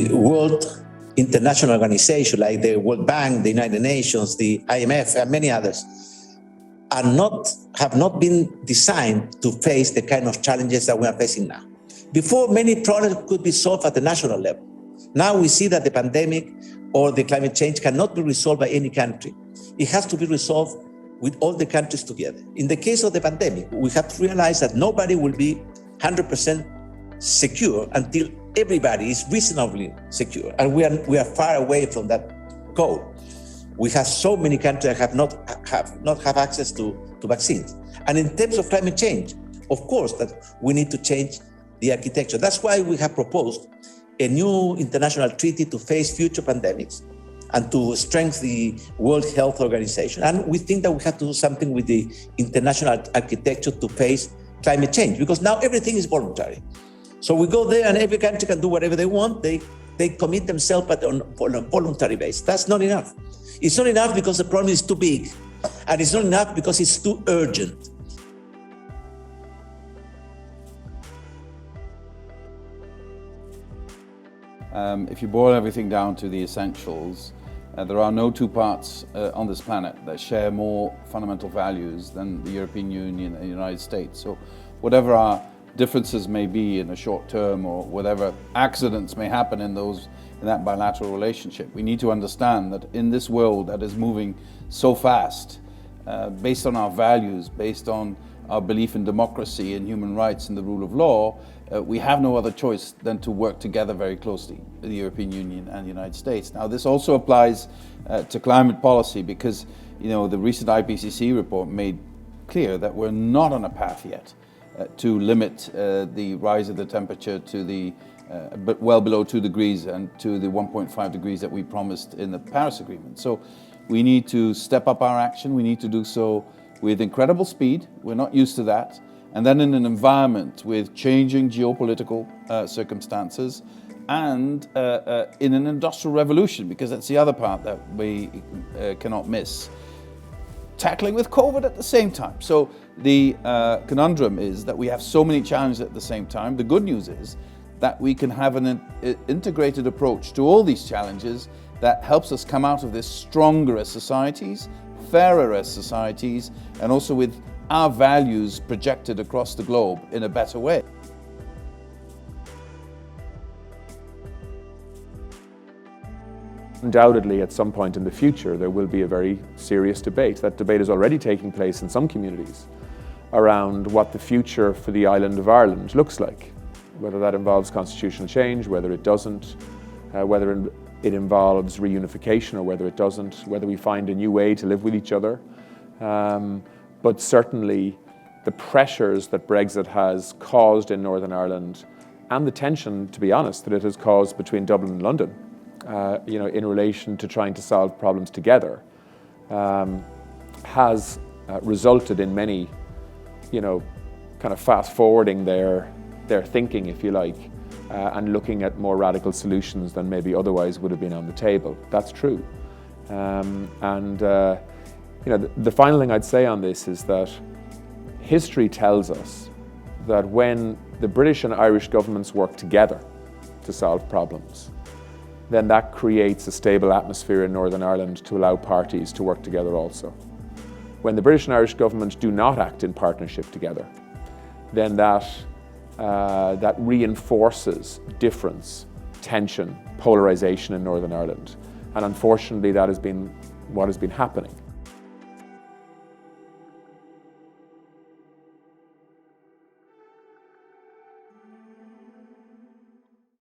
the World International Organization, like the World Bank, the United Nations, the IMF, and many others, have not been designed to face the kind of challenges that we are facing now. Before, many problems could be solved at the national level. Now we see that the pandemic or the climate change cannot be resolved by any country. It has to be resolved with all the countries together. In the case of the pandemic, we have to realize that nobody will be 100% secure until everybody is reasonably secure. And we are far away from that goal. We have so many countries that have not access to vaccines. And in terms of climate change, of course, that we need to change the architecture. That's why we have proposed a new international treaty to face future pandemics and to strengthen the World Health Organization. And we think that we have to do something with the international architecture to face climate change, because now everything is voluntary. So we go there and every country can do whatever they want. They commit themselves but on a voluntary basis. That's not enough. It's not enough because the problem is too big. And it's not enough because it's too urgent. If you boil everything down to the essentials, there are no two parts on this planet that share more fundamental values than the European Union and the United States. So whatever our differences may be in the short term, or whatever accidents may happen in that bilateral relationship, we need to understand that in this world that is moving so fast, based on our values, based on our belief in democracy and human rights and the rule of law, we have no other choice than to work together very closely, the European Union and the United States. Now, this also applies to climate policy, because the recent IPCC report made clear that we're not on a path yet to limit the rise of the temperature to but well below 2 degrees and to the 1.5 degrees that we promised in the Paris Agreement. So we need to step up our action. We need to do so with incredible speed. We're not used to that. And then in an environment with changing geopolitical circumstances and in an industrial revolution, because that's the other part that we cannot miss. Tackling with COVID at the same time. So the conundrum is that we have so many challenges at the same time. The good news is that we can have an integrated approach to all these challenges that helps us come out of this stronger as societies, fairer as societies, and also with our values projected across the globe in a better way. Undoubtedly, at some point in the future, there will be a very serious debate. That debate is already taking place in some communities around what the future for the island of Ireland looks like, whether that involves constitutional change, whether it doesn't, whether it involves reunification or whether it doesn't, whether we find a new way to live with each other. But certainly the pressures that Brexit has caused in Northern Ireland, and the tension, to be honest, that it has caused between Dublin and London, in relation to trying to solve problems together, has resulted in many, kind of fast forwarding their thinking, if you like, and looking at more radical solutions than maybe otherwise would have been on the table. That's true. The final thing I'd say on this is that history tells us that when the British and Irish governments work together to solve problems, then that creates a stable atmosphere in Northern Ireland to allow parties to work together also. When the British and Irish governments do not act in partnership together, then that reinforces difference, tension, polarisation in Northern Ireland. And unfortunately, that has been what has been happening.